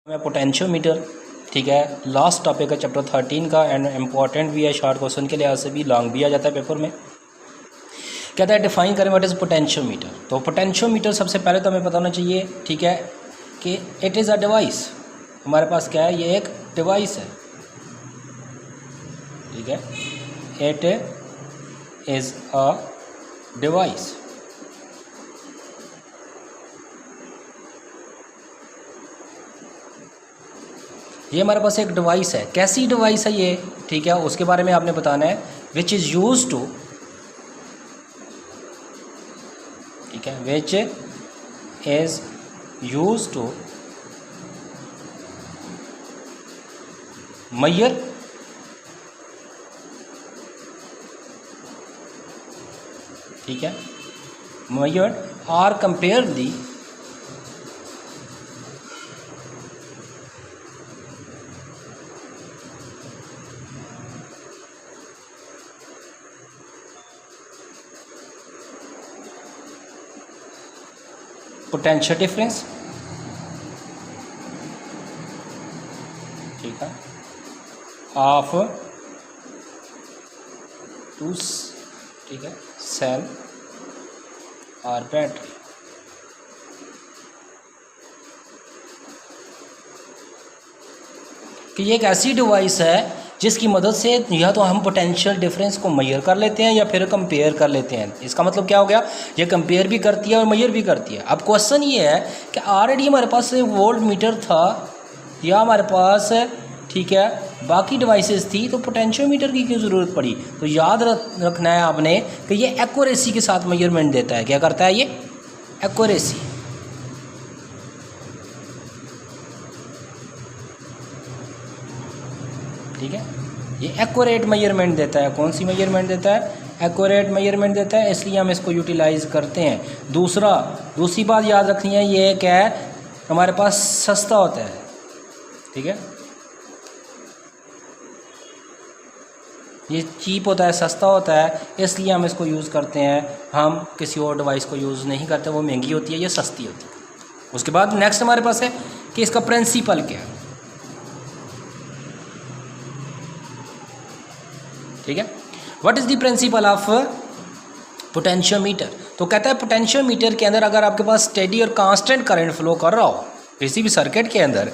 में पोटेंशियोमीटर। ठीक है, लास्ट टॉपिक है चैप्टर 13 का एंड इम्पॉर्टेंट भी है, शॉर्ट क्वेश्चन के लिहाज से भी, लॉन्ग भी आ जाता है पेपर में। कहता है डिफाइन करें व्हाट इज़ पोटेंशियोमीटर। तो पोटेंशियोमीटर सबसे पहले तो हमें पता होना चाहिए, ठीक है, कि इट इज़ अ डिवाइस। हमारे पास क्या है, ये एक डिवाइस है। ठीक है, इट इज़ अ डिवाइस। ये हमारे पास एक डिवाइस है। कैसी डिवाइस है ये, ठीक है, उसके बारे में आपने बताना है। विच इज़ यूज टू, ठीक है, which is use to measure, ठीक है, measure or compare the potential difference, ठीक है, ऑफ टू, ठीक है, सेल और बैटरी। कि ये एक ऐसी डिवाइस है जिसकी मदद से या तो हम पोटेंशियल डिफरेंस को मेजर कर लेते हैं या फिर कंपेयर कर लेते हैं। इसका मतलब क्या हो गया, ये कंपेयर भी करती है और मेजर भी करती है। अब क्वेश्चन ये है कि ऑलरेडी हमारे पास वोल्ट मीटर था या हमारे पास, ठीक है, बाकी डिवाइसेस थी, तो पोटेंशियोमीटर की क्यों ज़रूरत पड़ी। तो याद रखना है आपने कि ये एक्यूरेसी के साथ मेजरमेंट देता है। क्या करता है ये, एक्यूरेसी। ठीक है, ये एक्यूरेट मेजरमेंट देता है। कौन सी मेजरमेंट देता है, एक्यूरेट मेजरमेंट देता है, इसलिए हम इसको यूटिलाइज करते हैं। दूसरी बात याद रखनी है, ये क्या है, हमारे पास सस्ता होता है। ठीक है, ये चीप होता है, सस्ता होता है, इसलिए हम इसको यूज़ करते हैं। हम किसी और डिवाइस को यूज़ नहीं करते, वो महंगी होती है, ये सस्ती होती है। उसके बाद नेक्स्ट हमारे पास है कि इसका प्रिंसिपल क्या है। ठीक है, what is the principle of potentiometer. तो कहता है पोटेंशियोमीटर के अंदर अगर आपके पास स्टेडी और कांस्टेंट करंट फ्लो कर रहा हो किसी भी सर्किट के अंदर,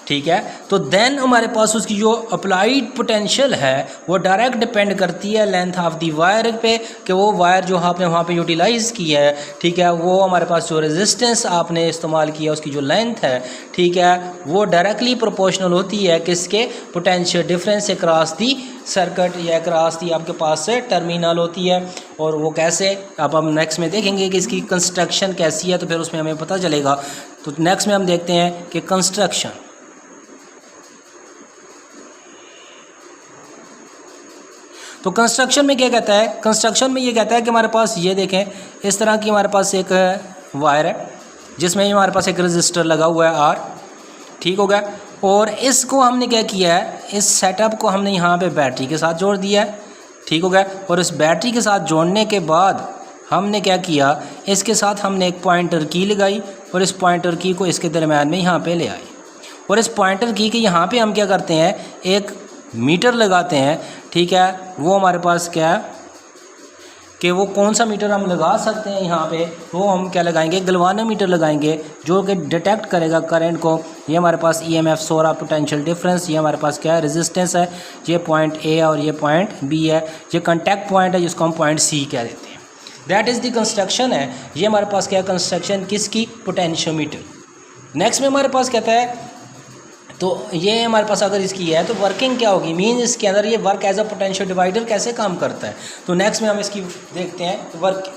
ठीक है, तो देन हमारे पास उसकी जो अप्लाइड पोटेंशियल है वो डायरेक्ट डिपेंड करती है लेंथ ऑफ दी वायर पे, कि वो वायर जो आपने वहाँ पे यूटिलाइज़ की है, ठीक है, वो हमारे पास जो रेजिस्टेंस आपने इस्तेमाल किया उसकी जो लेंथ है, ठीक है, वो डायरेक्टली प्रोपोर्शनल होती है किसके, पोटेंशियल डिफरेंस से क्रॉस दी सर्किट या क्रॉस दी आपके पास से टर्मिनल होती है। और वो कैसे, अब हम नेक्स्ट में देखेंगे कि इसकी कंस्ट्रक्शन कैसी है, तो फिर उसमें हमें पता चलेगा। तो नेक्स्ट में हम देखते हैं कि कंस्ट्रक्शन। तो कंस्ट्रक्शन में क्या कहता है, कंस्ट्रक्शन में ये कहता है कि हमारे पास ये देखें, इस तरह की हमारे पास एक वायर है जिसमें हमारे पास एक रजिस्टर लगा हुआ है आर, ठीक हो गया, और इसको हमने क्या किया है, इस सेटअप को हमने यहाँ पे बैटरी के साथ जोड़ दिया है, ठीक हो गया। और इस बैटरी के साथ जोड़ने के बाद हमने क्या किया, इसके साथ हमने एक पॉइंटर की लगाई और इस पॉइंटर की को इसके दरम्यान में यहाँ पे ले आई। और इस पॉइंटर की के यहाँ पे हम क्या करते हैं, एक मीटर लगाते हैं। ठीक है, वो हमारे पास क्या है कि वो कौन सा मीटर हम लगा सकते हैं यहाँ पे, वो हम क्या लगाएंगे, गैल्वानोमीटर लगाएंगे, जो कि डिटेक्ट करेगा करंट को। ये हमारे पास ईएमएफ सोरा पोटेंशियल डिफरेंस, ये हमारे पास क्या है, रेजिस्टेंस है, ये पॉइंट ए है और ये पॉइंट बी है, ये कॉन्टैक्ट पॉइंट है जिसको हम पॉइंट सी कह देते हैं। दैट इज़ द कंस्ट्रक्शन है। ये हमारे पास क्या है, कंस्ट्रक्शन किसकी, पोटेंशियोमीटर। नेक्स्ट में हमारे पास कहता है, तो ये हमारे पास अगर इसकी है तो वर्किंग क्या होगी, मीन इसके अंदर ये work as a potential divider कैसे काम करता है। तो नेक्स्ट में हम इसकी देखते हैं वर्क।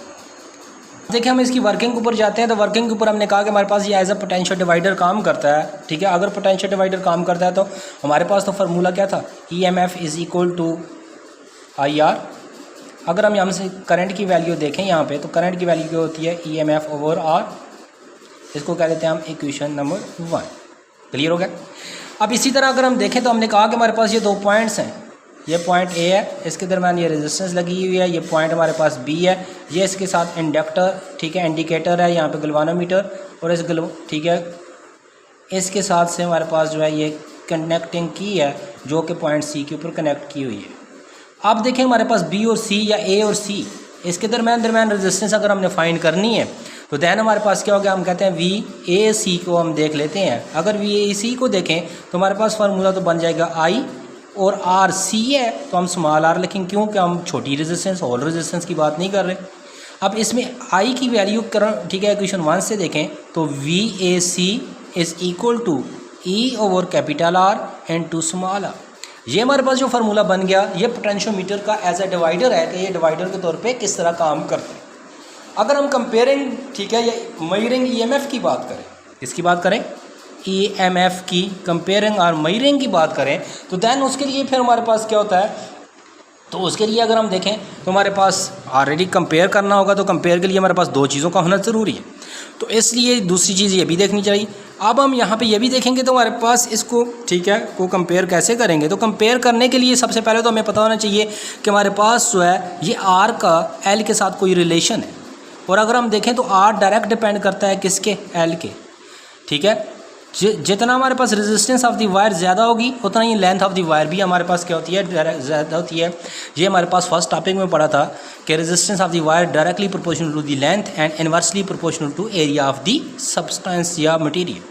देखिए, हम इसकी वर्किंग के ऊपर जाते हैं। तो वर्किंग के ऊपर हमने कहा कि हमारे पास ये एज अ पोटेंशियल डिवाइडर काम करता है। ठीक है, अगर पोटेंशियल डिवाइडर काम करता है तो हमारे पास तो फार्मूला क्या था, EMF is equal to IR। अगर हम यहाँ से करंट की वैल्यू देखें यहाँ पे, तो करंट की वैल्यू क्या होती है, EMF ओवर R। इसको कह देते हैं हम इक्वेशन नंबर 1। क्लियर हो गया। अब इसी तरह अगर हम देखें तो हमने कहा कि हमारे पास ये 2 पॉइंट्स हैं, ये पॉइंट ए है, इसके दरम्यान ये रेजिस्टेंस लगी हुई है, ये पॉइंट हमारे पास बी है, ये इसके साथ इंडक्टर, ठीक है, इंडिकेटर है यहाँ पे गैल्वानोमीटर, और इस ठीक है इसके साथ से हमारे पास जो है ये कनेक्टिंग की है जो कि पॉइंट सी के ऊपर कनेक्ट की हुई है। आप देखें हमारे पास बी और सी या ए और सी, इसके दरमियान रेजिस्टेंस अगर हमने फाइंड करनी है तो दैन हमारे पास क्या हो गया, हम कहते हैं वी ए सी को हम देख लेते हैं। अगर वी ए सी को देखें तो हमारे पास फार्मूला तो बन जाएगा आई, और आर सी है तो हम स्मॉल आर लिखेंगे, क्योंकि हम छोटी रेजिस्टेंस होल रेजिस्टेंस की बात नहीं कर रहे। अब इसमें आई की वैल्यू कर, ठीक है, इक्वेशन 1 से देखें तो V A C is equal to E over capital R and two small r. ये हमारे पास जो फार्मूला बन गया, ये पोटेंशियोमीटर का एज ए डिवाइडर है कि ये डिवाइडर के तौर पे किस तरह काम करते हैं। अगर हम कंपेयरिंग, ठीक है, या मेजरिंग ईएमएफ की बात करें, इसकी बात करें ईएमएफ की, कंपेयरिंग और मेजरिंग की बात करें, तो दैन उसके लिए फिर हमारे पास क्या होता है, तो उसके लिए अगर हम देखें तो हमारे पास ऑलरेडी कंपेयर करना होगा, तो कंपेयर के लिए हमारे पास दो चीज़ों का होना ज़रूरी है, तो इसलिए दूसरी चीज़ ये भी देखनी चाहिए। अब हम यहाँ पे ये भी देखेंगे तो हमारे पास इसको, ठीक है, को कंपेयर कैसे करेंगे। तो कंपेयर करने के लिए सबसे पहले तो हमें पता होना चाहिए कि हमारे पास जो है ये आर का एल के साथ कोई रिलेशन है, और अगर हम देखें तो आर डायरेक्ट डिपेंड करता है किसके, एल के, ठीक है। जितना हमारे पास रेजिस्टेंस ऑफ द वायर ज़्यादा होगी उतना ही लेंथ ऑफ द वायर भी हमारे पास क्या होती है, ज़्यादा होती है। ये हमारे पास फर्स्ट टॉपिक में पढ़ा था कि resistance of the wire directly proportional to the length and inversely proportional to area of the substance या मटेरियल।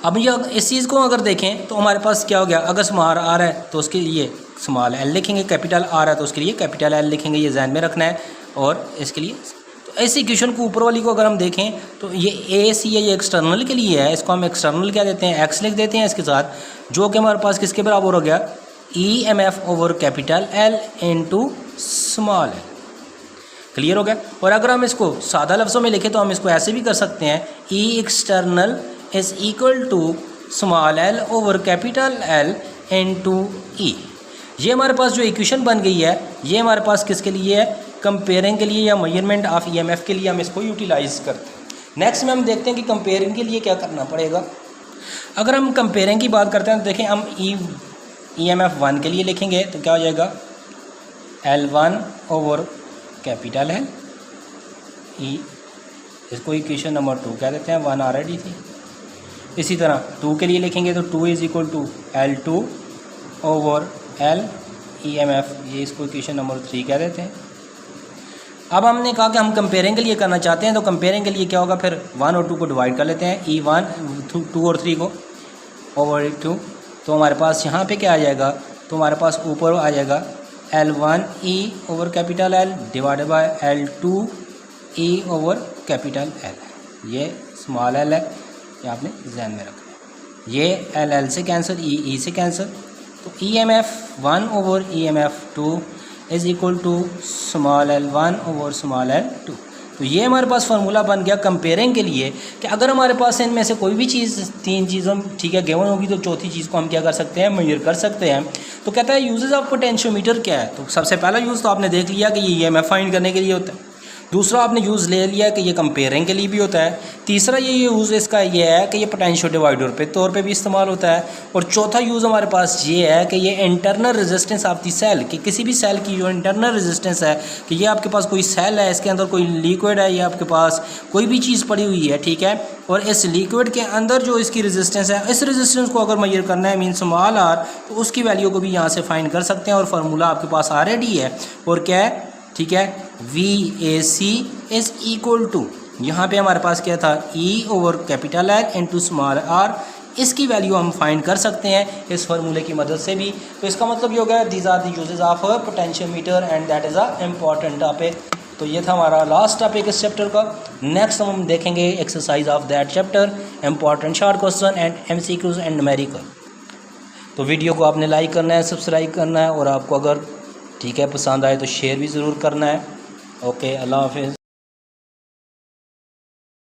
अब ये इस चीज़ को अगर देखें तो हमारे पास क्या हो गया, अगर स्मॉल आर है तो उसके लिए स्मॉल एल लिखेंगे, कैपिटल आर है तो उसके लिए कैपिटल एल लिखेंगे, ये ध्यान में रखना है। और इसके लिए तो ऐसी इक्वेशन को ऊपर वाली को अगर हम देखें तो ये ए सी है, ये एक्सटर्नल के लिए है, इसको हम एक्सटर्नल क्या देते हैं, एक्स लिख देते हैं इसके साथ, जो कि हमारे पास किसके बराबर हो गया, E M F over capital L into small l. Clear हो गया। और अगर हम इसको सादा लफ्ज़ों में लिखें तो हम इसको ऐसे भी कर सकते हैं, E external is equal to small L over capital L into E. ये हमारे पास जो इक्वेशन बन गई है ये हमारे पास किसके लिए है, कंपेयरिंग के लिए या मेजरमेंट ऑफ ईएमएफ के लिए हम इसको यूटिलाइज करते हैं। नेक्स्ट में हम देखते हैं कि कंपेयरिंग के लिए क्या करना पड़ेगा। अगर हम कंपेयरिंग की बात करते हैं तो देखें हम ईएमएफ 1 के लिए लिखेंगे तो क्या हो जाएगा, L1 ओवर कैपिटल है ई, इसको इक्वेशन नंबर 2 कह देते हैं, 1 ऑलरेडी थी। इसी तरह 2 के लिए लिखेंगे तो 2 is equal to L2 over L EMF, ये इसको इक्वेशन नंबर 3 कह देते हैं। अब हमने कहा कि हम कंपेयरिंग के लिए करना चाहते हैं, तो कंपेयरिंग के लिए क्या होगा, फिर 1 और 2 को डिवाइड कर लेते हैं, E1 2 और 3 को ओवर 2, तो हमारे पास यहाँ पे क्या आ जाएगा, तो हमारे पास ऊपर आ जाएगा L1 E over capital L divided by L2 E over capital L। ये स्मॉल एल है, ये आपने ध्यान में रखना है। ये L से कैंसिल, E से कैंसिल, तो EMF 1 over EMF 2 is equal to small L1 over small L2। तो ये हमारे पास फार्मूला बन गया कंपेयरिंग के लिए कि अगर हमारे पास इनमें से कोई भी चीज़, तीन चीज़ों, ठीक है, गिवन होगी तो चौथी चीज़ को हम क्या कर सकते हैं, मेजर कर सकते हैं। तो कहता है यूजेस ऑफ पोटेंशियोमीटर क्या है। तो सबसे पहला यूज़ तो आपने देख लिया कि ये EMF फाइंड करने के लिए होता है। दूसरा आपने यूज़ ले लिया कि ये कंपेयरिंग के लिए भी होता है। तीसरा ये यूज़ इसका ये है कि ये पोटेंशियो डिवाइडर पे तौर पे भी इस्तेमाल होता है। और चौथा यूज़ हमारे पास ये है कि ये internal resistance of the cell, कि किसी भी सेल की जो इंटरनल रेजिस्टेंस है, कि ये आपके पास कोई सेल है, इसके अंदर कोई लिक्विड है, या आपके पास कोई भी चीज़ पड़ी हुई है, ठीक है, और इस लिक्विड के अंदर जो इसकी रेजिस्टेंस है, इस रेजिस्टेंस को अगर मेजर करना है मीन स्मॉल आर, तो उसकी वैल्यू को भी यहाँ से फाइंड कर सकते हैं। और फार्मूला आपके पास ऑलरेडी है, और क्या है, ठीक है, VAC इज़ इक्वल टू, यहाँ पे हमारे पास क्या था, E over capital R into small r। इसकी वैल्यू हम फाइंड कर सकते हैं इस फार्मूले की मदद से भी। तो इसका मतलब ये हो गया, these are the uses of potentiometer and that is a important topic. तो ये था हमारा लास्ट टॉपिक इस चैप्टर का। नेक्स्ट हम देखेंगे exercise of that chapter, important short question and MCQs and numerical. तो वीडियो को आपने लाइक करना है, सब्सक्राइब करना है, और आपको अगर ठीक है पसंद आए तो शेयर भी ज़रूर करना है। ओके, अल्लाह हाफिज़।